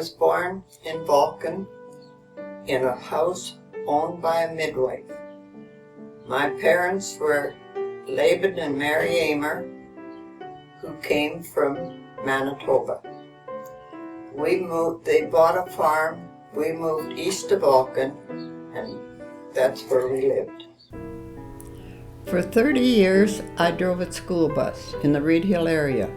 was born in Vulcan in a house owned by a midwife. My parents were Laban and Mary Amer, who came from Manitoba. They bought a farm, we moved east of Vulcan, and that's where we lived. For 30 years, I drove a school bus in the Reed Hill area.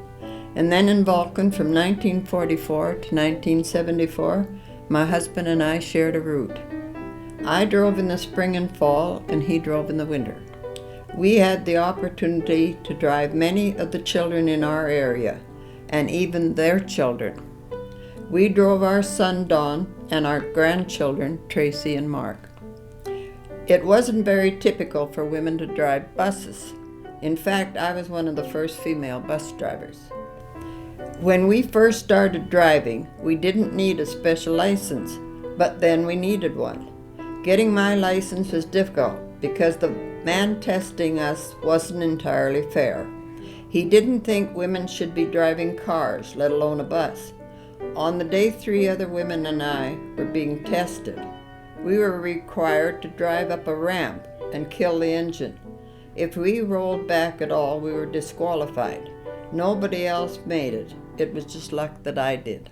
And then in Vulcan from 1944 to 1974, my husband and I shared a route. I drove in the spring and fall, and he drove in the winter. We had the opportunity to drive many of the children in our area, and even their children. We drove our son Don and our grandchildren Tracy and Mark. It wasn't very typical for women to drive buses. In fact, I was one of the first female bus drivers. When we first started driving, we didn't need a special license, but then we needed one. Getting my license was difficult because the man testing us wasn't entirely fair. He didn't think women should be driving cars, let alone a bus. On the day 3 other women and I were being tested, we were required to drive up a ramp and kill the engine. If we rolled back at all, we were disqualified. Nobody else made it. It was just luck that I did.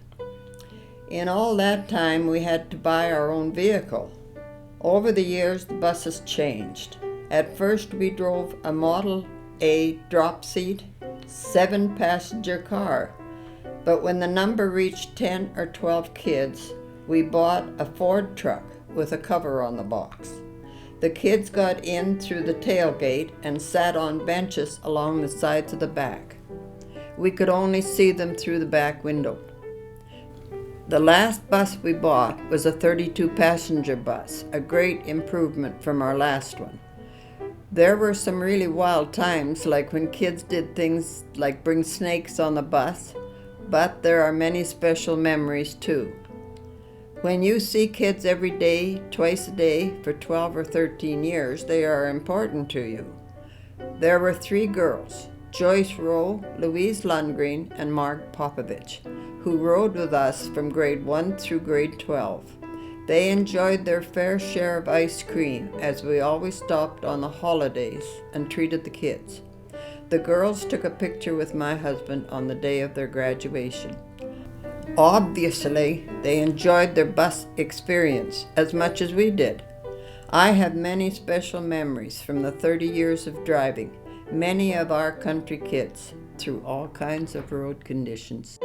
In all that time, we had to buy our own vehicle. Over the years, the buses changed. At first, we drove a Model A drop seat, 7-passenger car. But when the number reached 10 or 12 kids, we bought a Ford truck with a cover on the box. The kids got in through the tailgate and sat on benches along the sides of the back. We could only see them through the back window. The last bus we bought was a 32-passenger bus, a great improvement from our last one. There were some really wild times, like when kids did things like bring snakes on the bus, but there are many special memories too. When you see kids every day, twice a day, for 12 or 13 years, they are important to you. There were 3 girls, Joyce Rowe, Louise Lundgren, and Mark Popovich, who rode with us from grade 1 through grade 12. They enjoyed their fair share of ice cream, as we always stopped on the holidays and treated the kids. The girls took a picture with my husband on the day of their graduation. Obviously, they enjoyed their bus experience as much as we did. I have many special memories from the 30 years of driving many of our country kids through all kinds of road conditions.